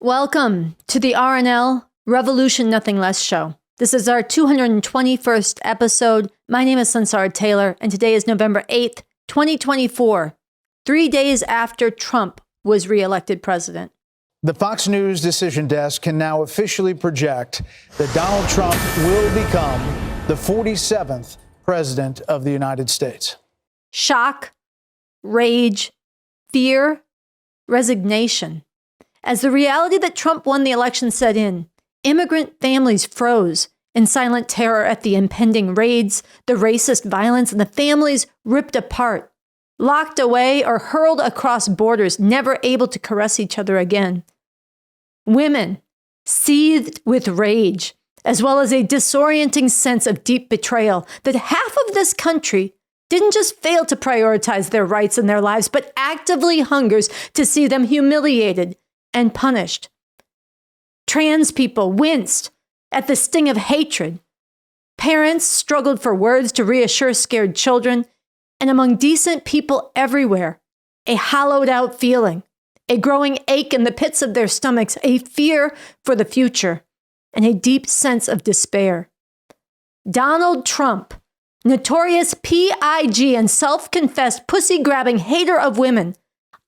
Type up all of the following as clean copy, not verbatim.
Welcome to the RNL Revolution Nothing Less show. This is our 221st episode. My name is Sunsara Taylor, and today is November 8th, 2024, 3 days after Trump was reelected president. The Fox News decision desk can now officially project that Donald Trump will become the 47th president of the United States. Shock, rage, fear, resignation. As the reality that Trump won the election set in, immigrant families froze in silent terror at the impending raids, the racist violence, and the families ripped apart, locked away or hurled across borders, never able to caress each other again. Women seethed with rage, as well as a disorienting sense of deep betrayal that half of this country didn't just fail to prioritize their rights and their lives, but actively hungers to see them humiliated and punished. Trans people winced at the sting of hatred. Parents struggled for words to reassure scared children, and among decent people everywhere, a hollowed out feeling, a growing ache in the pits of their stomachs, a fear for the future, and a deep sense of despair. Donald Trump, notorious PIG and self-confessed pussy-grabbing hater of women,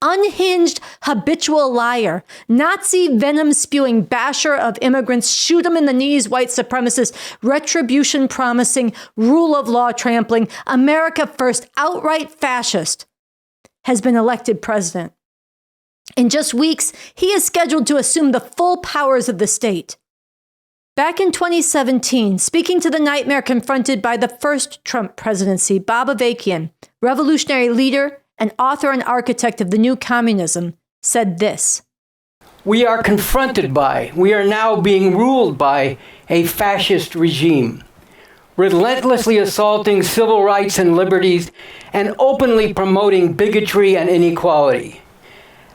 unhinged habitual liar, Nazi venom-spewing basher of immigrants, shoot 'em in the knees white supremacist, retribution promising, rule of law trampling, America first outright fascist, has been elected president. In just weeks, he is scheduled to assume the full powers of the state. Back in 2017, speaking to the nightmare confronted by the first Trump presidency, Bob Avakian, revolutionary leader and author and architect of the new communism, said this: We are now being ruled by a fascist regime, relentlessly assaulting civil rights and liberties and openly promoting bigotry and inequality,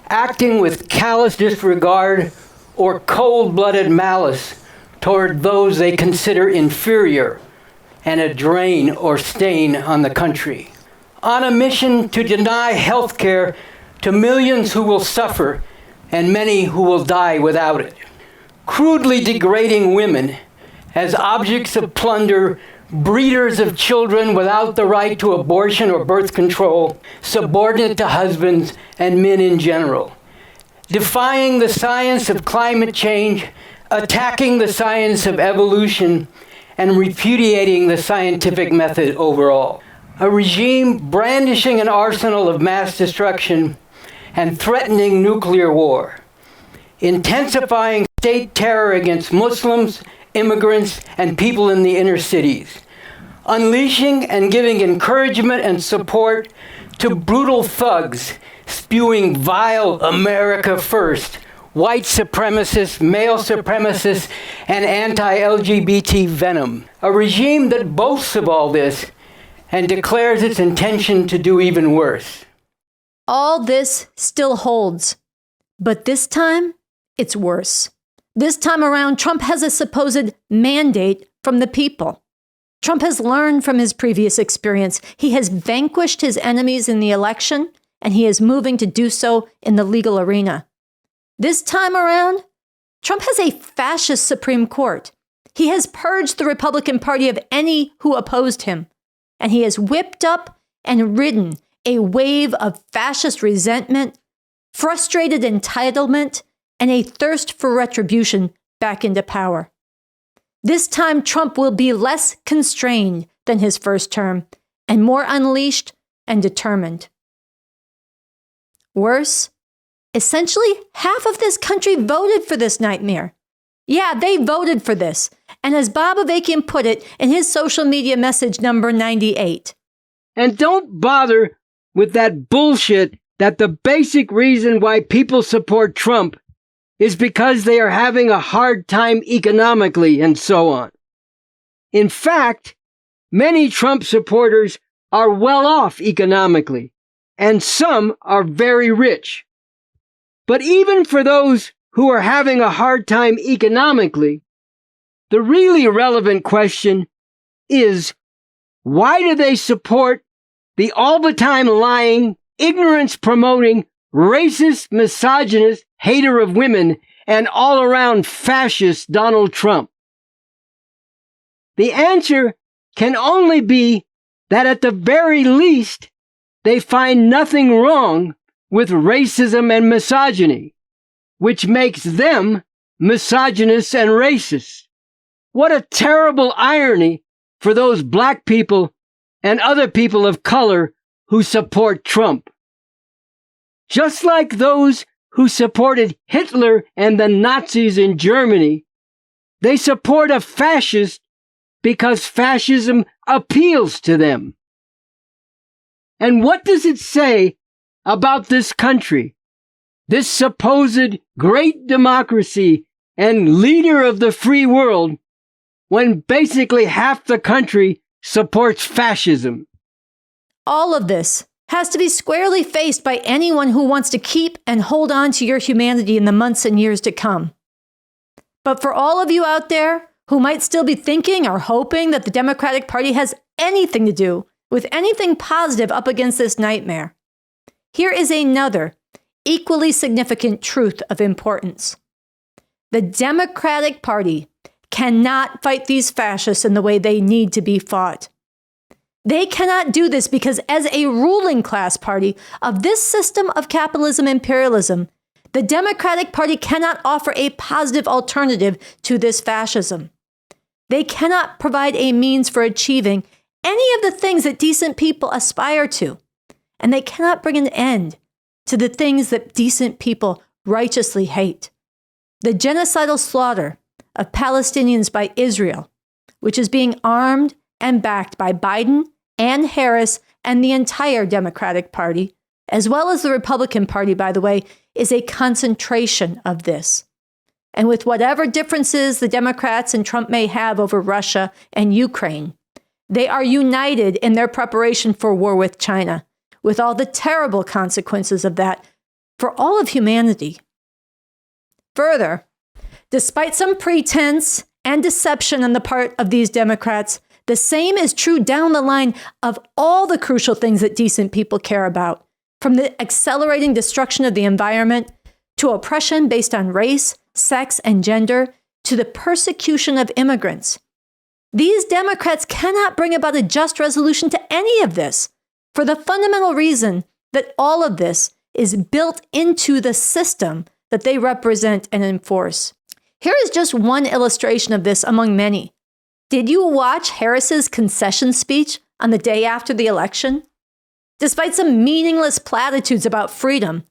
acting with callous disregard or cold-blooded malice toward those they consider inferior and a drain or stain on the country, on a mission to deny health care to millions who will suffer and many who will die without it, crudely degrading women as objects of plunder, breeders of children without the right to abortion or birth control, subordinate to husbands and men in general, defying the science of climate change, attacking the science of evolution, and repudiating the scientific method overall. A regime brandishing an arsenal of mass destruction and threatening nuclear war, intensifying state terror against Muslims, immigrants, and people in the inner cities, unleashing and giving encouragement and support to brutal thugs spewing vile America first, white supremacists, male supremacists, and anti-LGBT venom. A regime that boasts of all this and declares its intention to do even worse. All this still holds, but this time, it's worse. This time around, Trump has a supposed mandate from the people. Trump has learned from his previous experience. He has vanquished his enemies in the election, and he is moving to do so in the legal arena. This time around, Trump has a fascist Supreme Court. He has purged the Republican Party of any who opposed him, and he has whipped up and ridden a wave of fascist resentment, frustrated entitlement, and a thirst for retribution back into power. This time, Trump will be less constrained than his first term and more unleashed and determined. Worse, essentially, half of this country voted for this nightmare. Yeah, they voted for this. And as Bob Avakian put it in his social media message number 98. And don't bother with that bullshit that the basic reason why people support Trump is because they are having a hard time economically and so on. In fact, many Trump supporters are well off economically, and some are very rich. But even for those who are having a hard time economically, the really relevant question is, why do they support the all-the-time lying, ignorance-promoting, racist, misogynist, hater of women and all-around fascist Donald Trump? The answer can only be that at the very least, they find nothing wrong with racism and misogyny, which makes them misogynists and racists. What a terrible irony for those black people and other people of color who support Trump. Just like those who supported Hitler and the Nazis in Germany, they support a fascist because fascism appeals to them. And what does it say about this country, this supposed great democracy and leader of the free world, when basically half the country supports fascism? All of this has to be squarely faced by anyone who wants to keep and hold on to your humanity in the months and years to come. But for all of you out there who might still be thinking or hoping that the Democratic Party has anything to do with anything positive up against this nightmare, here is another equally significant truth of importance. The Democratic Party cannot fight these fascists in the way they need to be fought. They cannot do this because as a ruling class party of this system of capitalism imperialism, the Democratic Party cannot offer a positive alternative to this fascism. They cannot provide a means for achieving any of the things that decent people aspire to, and they cannot bring an end to the things that decent people righteously hate. The genocidal slaughter of Palestinians by Israel, which is being armed and backed by Biden and Harris and the entire Democratic Party, as well as the Republican Party, by the way, is a concentration of this. And with whatever differences the Democrats and Trump may have over Russia and Ukraine, they are united in their preparation for war with China, with all the terrible consequences of that for all of humanity. Further, despite some pretense and deception on the part of these Democrats, the same is true down the line of all the crucial things that decent people care about, from the accelerating destruction of the environment to oppression based on race, sex, and gender, to the persecution of immigrants. These Democrats cannot bring about a just resolution to any of this, for the fundamental reason that all of this is built into the system that they represent and enforce. Here is just one illustration of this among many. Did you watch Harris's concession speech on the day after the election? Despite some meaningless platitudes about freedom,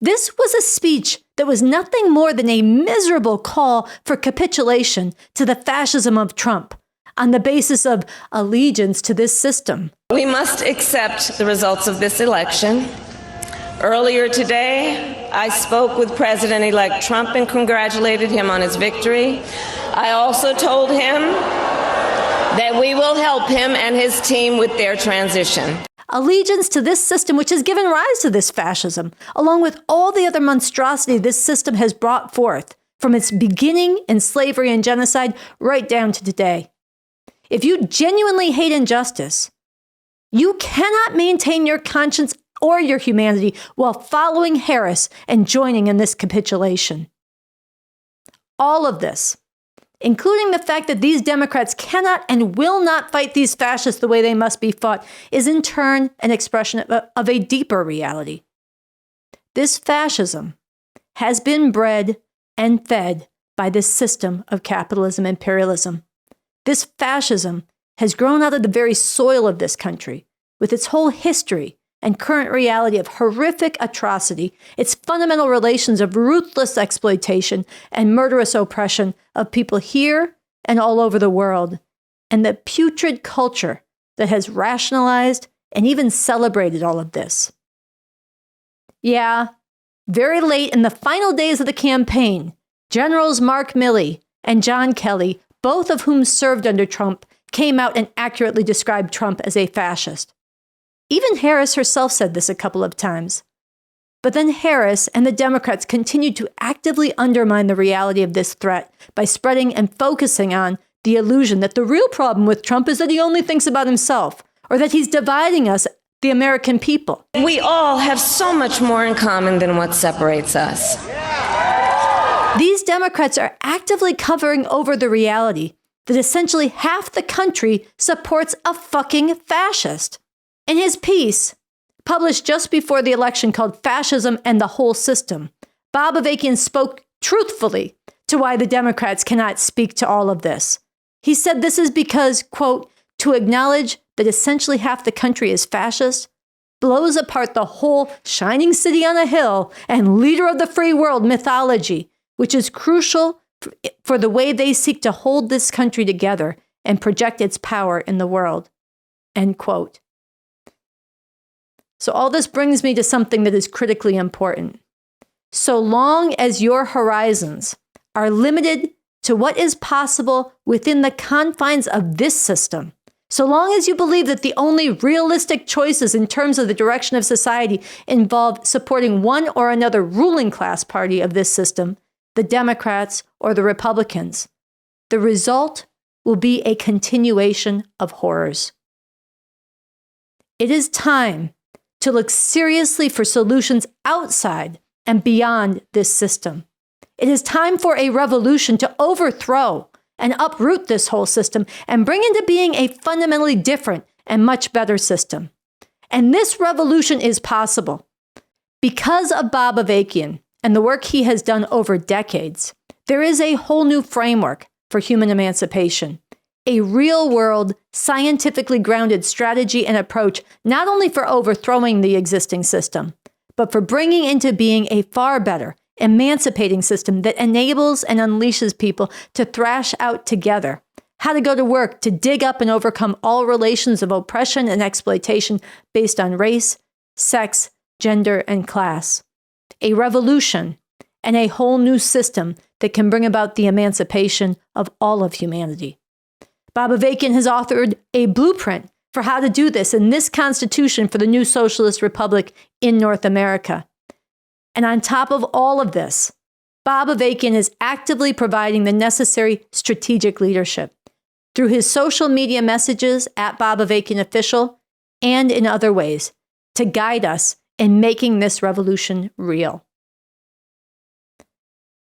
this was a speech that was nothing more than a miserable call for capitulation to the fascism of Trump on the basis of allegiance to this system. We must accept the results of this election. Earlier today, I spoke with President-elect Trump and congratulated him on his victory. I also told him that we will help him and his team with their transition. Allegiance to this system which has given rise to this fascism, along with all the other monstrosity this system has brought forth from its beginning in slavery and genocide right down to today. If you genuinely hate injustice, you cannot maintain your conscience or your humanity while following Harris and joining in this capitulation. All of this, including the fact that these Democrats cannot and will not fight these fascists the way they must be fought, is in turn an expression of a deeper reality. This fascism has been bred and fed by this system of capitalism imperialism. This fascism has grown out of the very soil of this country, with its whole history and current reality of horrific atrocity, its fundamental relations of ruthless exploitation and murderous oppression of people here and all over the world, and the putrid culture that has rationalized and even celebrated all of this. Yeah, very late in the final days of the campaign, Generals Mark Milley and John Kelly, both of whom served under Trump, came out and accurately described Trump as a fascist. Even Harris herself said this a couple of times. But then Harris and the Democrats continued to actively undermine the reality of this threat by spreading and focusing on the illusion that the real problem with Trump is that he only thinks about himself, or that he's dividing us, the American people. We all have so much more in common than what separates us. These Democrats are actively covering over the reality that essentially half the country supports a fucking fascist. In his piece, published just before the election called Fascism and the Whole System, Bob Avakian spoke truthfully to why the Democrats cannot speak to all of this. He said this is because, quote, to acknowledge that essentially half the country is fascist blows apart the whole shining city on a hill and leader of the free world mythology, which is crucial for the way they seek to hold this country together and project its power in the world, end quote. So all this brings me to something that is critically important. So long as your horizons are limited to what is possible within the confines of this system, so long as you believe that the only realistic choices in terms of the direction of society involve supporting one or another ruling class party of this system, the Democrats or the Republicans, the result will be a continuation of horrors. It is time to look seriously for solutions outside and beyond this system. It is time for a revolution to overthrow and uproot this whole system and bring into being a fundamentally different and much better system. And this revolution is possible because of Bob Avakian and the work he has done over decades. There is a whole new framework for human emancipation, a real-world, scientifically grounded strategy and approach not only for overthrowing the existing system, but for bringing into being a far better, emancipating system that enables and unleashes people to thrash out together how to go to work to dig up and overcome all relations of oppression and exploitation based on race, sex, gender, and class. A revolution and a whole new system that can bring about the emancipation of all of humanity. Bob Avakian has authored a blueprint for how to do this in this Constitution for the new socialist republic in North America. And on top of all of this, Bob Avakian is actively providing the necessary strategic leadership through his social media messages at Bob Avakian Official and in other ways to guide us in making this revolution real.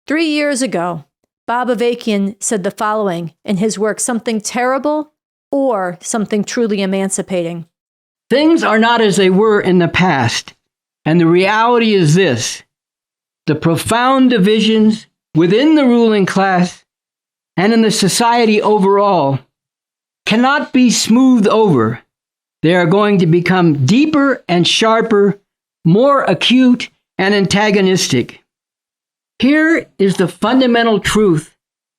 3 years ago, Bob Avakian said the following in his work, Something Terrible or Something Truly Emancipating. Things are not as they were in the past, and the reality is this: the profound divisions within the ruling class and in the society overall cannot be smoothed over. They are going to become deeper and sharper, more acute and antagonistic. Here is the fundamental truth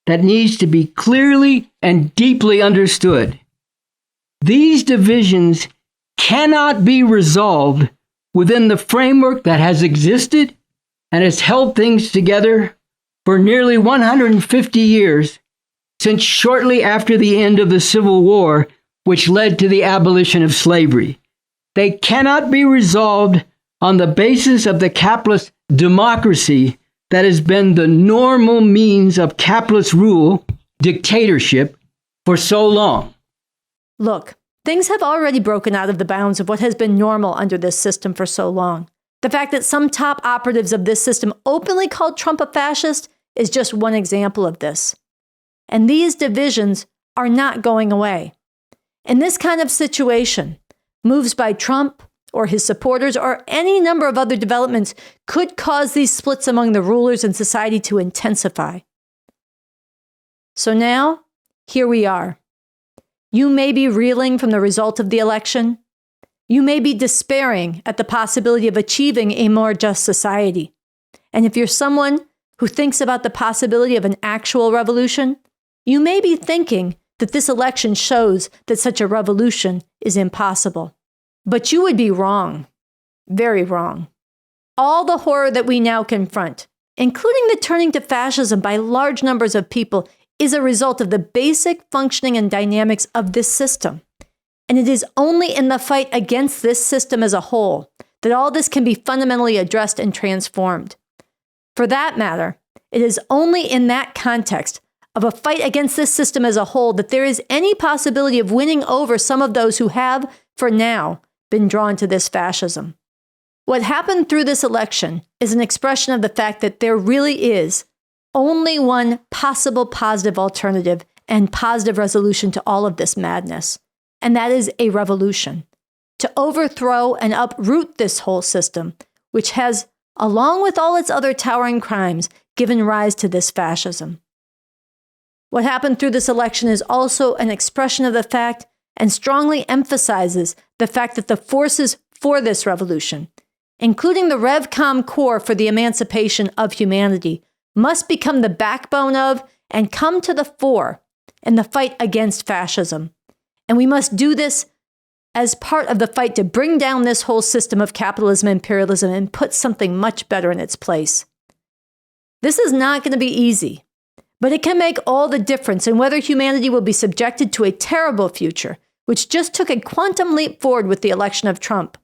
that needs to be clearly and deeply understood. These divisions cannot be resolved within the framework that has existed and has held things together for nearly 150 years, since shortly after the end of the Civil War, which led to the abolition of slavery. They cannot be resolved on the basis of the capitalist democracy that has been the normal means of capitalist rule, dictatorship, for so long. Look, things have already broken out of the bounds of what has been normal under this system for so long. The fact that some top operatives of this system openly called Trump a fascist is just one example of this. And these divisions are not going away. In this kind of situation, moves by Trump or his supporters or any number of other developments could cause these splits among the rulers in society to intensify. So now, here we are. You may be reeling from the result of the election. You may be despairing at the possibility of achieving a more just society. And if you're someone who thinks about the possibility of an actual revolution, you may be thinking that this election shows that such a revolution is impossible. But you would be wrong, very wrong. All the horror that we now confront, including the turning to fascism by large numbers of people, is a result of the basic functioning and dynamics of this system. And it is only in the fight against this system as a whole that all this can be fundamentally addressed and transformed. For that matter, it is only in that context of a fight against this system as a whole that there is any possibility of winning over some of those who have, for now, been drawn to this fascism. What happened through this election is an expression of the fact that there really is only one possible positive alternative and positive resolution to all of this madness, and that is a revolution to overthrow and uproot this whole system, which has, along with all its other towering crimes, given rise to this fascism. What happened through this election is also an expression of the fact and strongly emphasizes the fact that the forces for this revolution, including the Revcom Corps for the emancipation of humanity, must become the backbone of and come to the fore in the fight against fascism. And we must do this as part of the fight to bring down this whole system of capitalism and imperialism and put something much better in its place. This is not going to be easy, but it can make all the difference in whether humanity will be subjected to a terrible future, which just took a quantum leap forward with the election of Trump,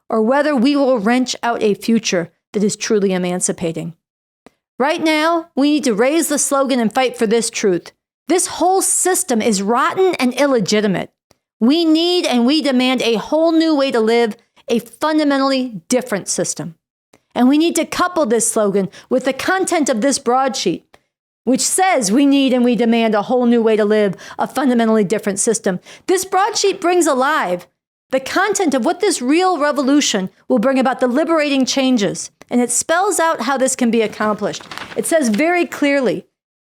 or whether we will wrench out a future that is truly emancipating. Right now, we need to raise the slogan and fight for this truth. This whole system is rotten and illegitimate. We need and we demand a whole new way to live, a fundamentally different system. And we need to couple this slogan with the content of this broadsheet, which says we need and we demand a whole new way to live, a fundamentally different system. This broadsheet brings alive the content of what this real revolution will bring about, the liberating changes. And it spells out how this can be accomplished. It says very clearly,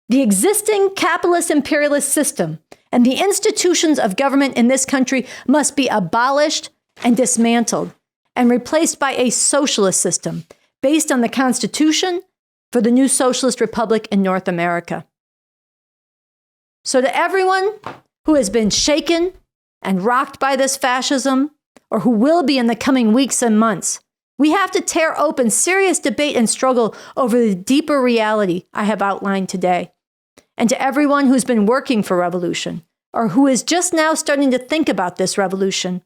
the existing capitalist imperialist system and the institutions of government in this country must be abolished and dismantled and replaced by a socialist system based on the Constitution for the new socialist republic in North America. So to everyone who has been shaken and rocked by this fascism, or who will be in the coming weeks and months, we have to tear open serious debate and struggle over the deeper reality I have outlined today. And to everyone who's been working for revolution, or who is just now starting to think about this revolution,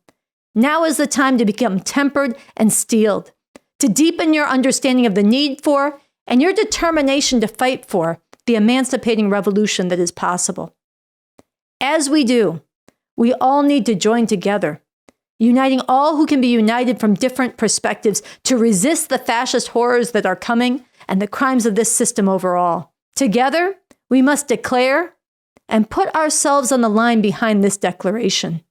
now is the time to become tempered and steeled, to deepen your understanding of the need for and your determination to fight for the emancipating revolution that is possible. As we do, we all need to join together, uniting all who can be united from different perspectives to resist the fascist horrors that are coming and the crimes of this system overall. Together, we must declare and put ourselves on the line behind this declaration.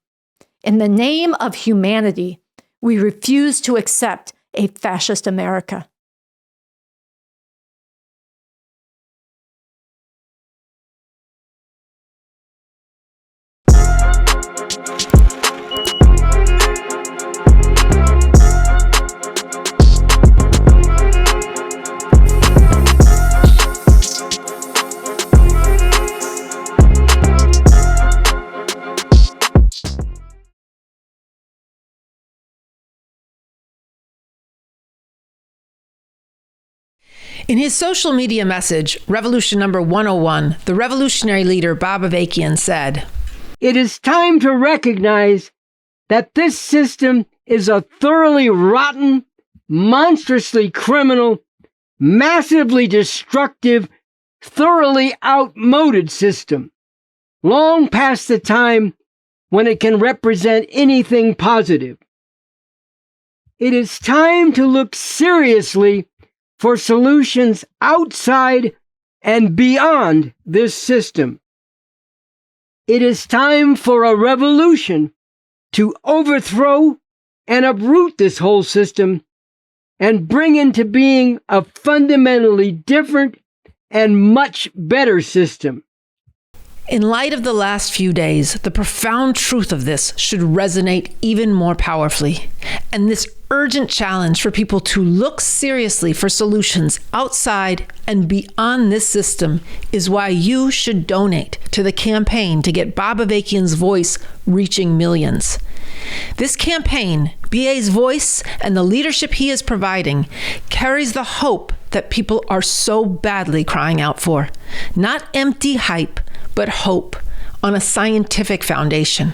In the name of humanity, we refuse to accept a fascist America. In his social media message, Revolution number 101, the revolutionary leader Bob Avakian said, It is time to recognize that this system is a thoroughly rotten, monstrously criminal, massively destructive, thoroughly outmoded system, long past the time when it can represent anything positive. It is time to look seriously for solutions outside and beyond this system. It is time for a revolution to overthrow and uproot this whole system and bring into being a fundamentally different and much better system. In light of the last few days, the profound truth of this should resonate even more powerfully. And this urgent challenge for people to look seriously for solutions outside and beyond this system is why you should donate to the campaign to get Bob Avakian's voice reaching millions. This campaign, BA's voice and the leadership he is providing, carries the hope that people are so badly crying out for. Not empty hype, but hope on a scientific foundation.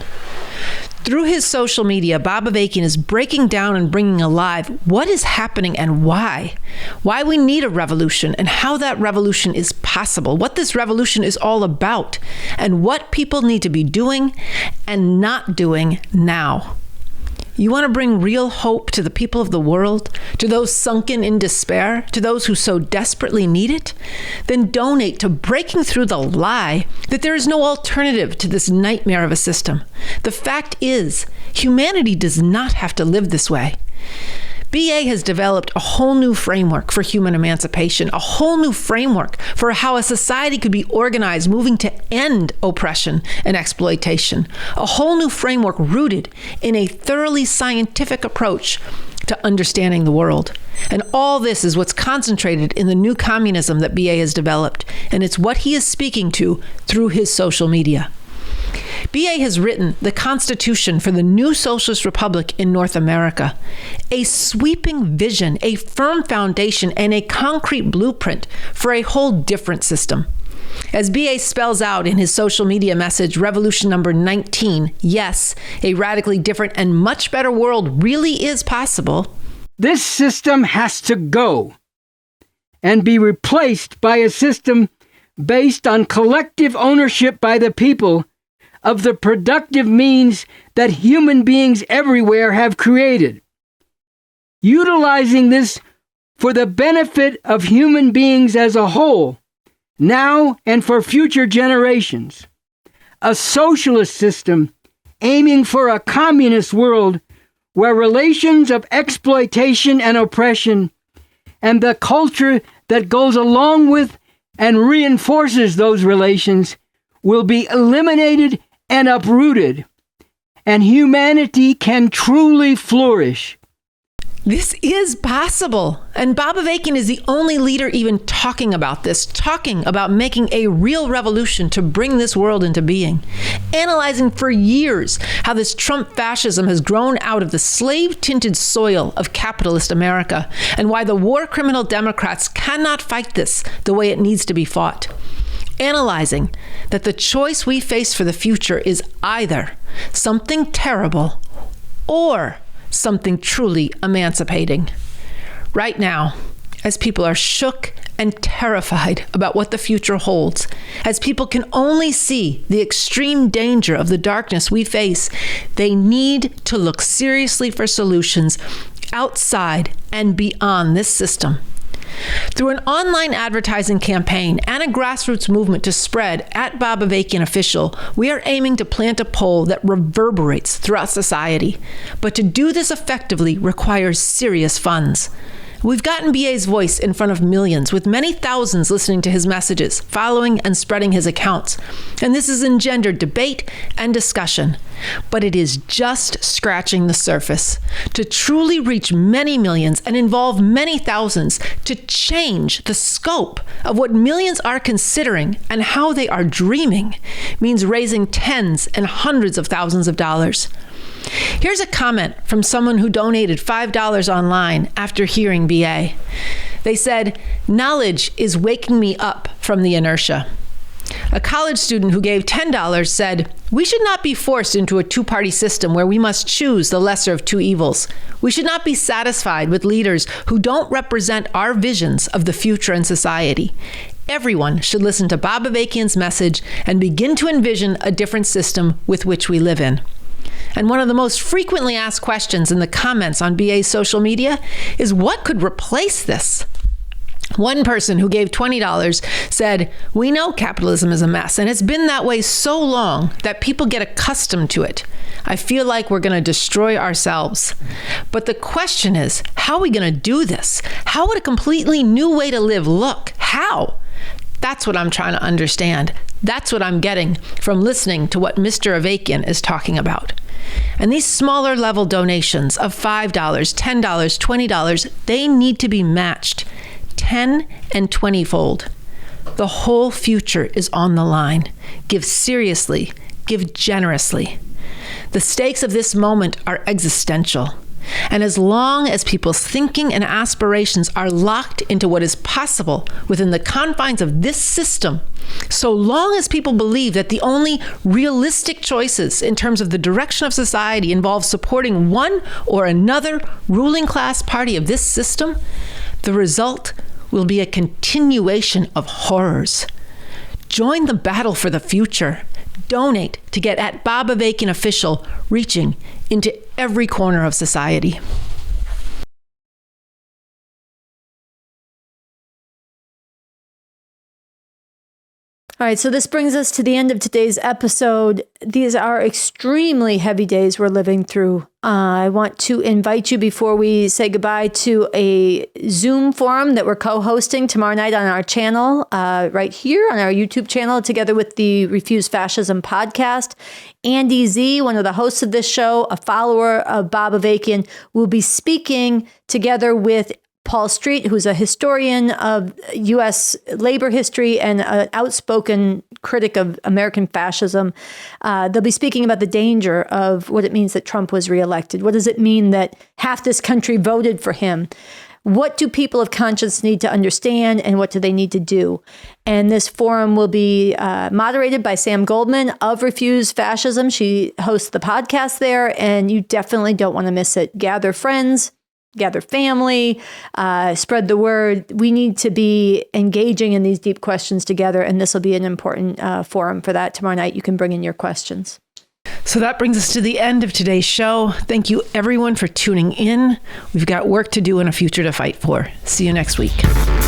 Through his social media, Bob Avakian is breaking down and bringing alive what is happening and why we need a revolution and how that revolution is possible, what this revolution is all about, and what people need to be doing and not doing now. You want to bring real hope to the people of the world, to those sunken in despair, to those who so desperately need it? Then donate to breaking through the lie that there is no alternative to this nightmare of a system. The fact is, humanity does not have to live this way. BA has developed a whole new framework for human emancipation, a whole new framework for how a society could be organized moving to end oppression and exploitation, a whole new framework rooted in a thoroughly scientific approach to understanding the world. And all this is what's concentrated in the new communism that BA has developed, and it's what he is speaking to through his social media. BA has written the Constitution for the new Socialist Republic in North America, a sweeping vision, a firm foundation, and a concrete blueprint for a whole different system. As BA spells out in his social media message, Revolution number 19, yes, a radically different and much better world really is possible. This system has to go and be replaced by a system based on collective ownership by the people of the productive means that human beings everywhere have created, utilizing this for the benefit of human beings as a whole, now and for future generations. A socialist system aiming for a communist world where relations of exploitation and oppression and the culture that goes along with and reinforces those relations will be eliminated and uprooted, and humanity can truly flourish. This is possible. And Bob Avakian is the only leader even talking about this, talking about making a real revolution to bring this world into being, analyzing for years how this Trump fascism has grown out of the slave-tinted soil of capitalist America, and why the war criminal Democrats cannot fight this the way it needs to be fought. Analyzing that the choice we face for the future is either something terrible or something truly emancipating. Right now, as people are shook and terrified about what the future holds, as people can only see the extreme danger of the darkness we face, they need to look seriously for solutions outside and beyond this system. Through an online advertising campaign and a grassroots movement to spread @Bob Avakian Official, we are aiming to plant a pole that reverberates throughout society. But to do this effectively requires serious funds. We've gotten BA's voice in front of millions, with many thousands listening to his messages, following and spreading his accounts. And this has engendered debate and discussion. But it is just scratching the surface. To truly reach many millions and involve many thousands, to change the scope of what millions are considering and how they are dreaming, means raising tens and hundreds of thousands of dollars. Here's a comment from someone who donated $5 online after hearing BA. They said, "Knowledge is waking me up from the inertia." A college student who gave $10 said, "We should not be forced into a two-party system where we must choose the lesser of two evils. We should not be satisfied with leaders who don't represent our visions of the future and society. Everyone should listen to Bob Avakian's message and begin to envision a different system with which we live in." And one of the most frequently asked questions in the comments on BA's social media is, what could replace this? One person who gave $20 said, "We know capitalism is a mess, and it's been that way so long that people get accustomed to it. I feel like we're going to destroy ourselves. But the question is, how are we going to do this? How would a completely new way to live look? How?" That's what I'm trying to understand. That's what I'm getting from listening to what Mr. Avakian is talking about. And these smaller level donations of $5, $10, $20, they need to be matched 10 and 20-fold. The whole future is on the line. Give seriously, give generously. The stakes of this moment are existential. And as long as people's thinking and aspirations are locked into what is possible within the confines of this system, so long as people believe that the only realistic choices in terms of the direction of society involve supporting one or another ruling class party of this system, the result will be a continuation of horrors. Join the battle for the future. Donate to get @Bob Avakian Official, reaching into every corner of society. All right, so this brings us to the end of today's episode. These are extremely heavy days we're living through. I want to invite you, before we say goodbye, to a Zoom forum that we're co-hosting tomorrow night on our channel, right here on our YouTube channel, together with the Refuse Fascism podcast. Andy Z, one of the hosts of this show, a follower of Bob Avakian, will be speaking together with Paul Street, who's a historian of U.S. labor history and an outspoken critic of American fascism. They'll be speaking about the danger of what it means that Trump was reelected. What does it mean that half this country voted for him? What do people of conscience need to understand, and what do they need to do? And this forum will be moderated by Sam Goldman of Refuse Fascism. She hosts the podcast there, and you definitely don't want to miss it. Gather friends, gather family, spread the word. We need to be engaging in these deep questions together, and this will be an important forum for that. Tomorrow night, you can bring in your questions. So that brings us to the end of today's show. Thank you, everyone, for tuning in. We've got work to do and a future to fight for. See you next week.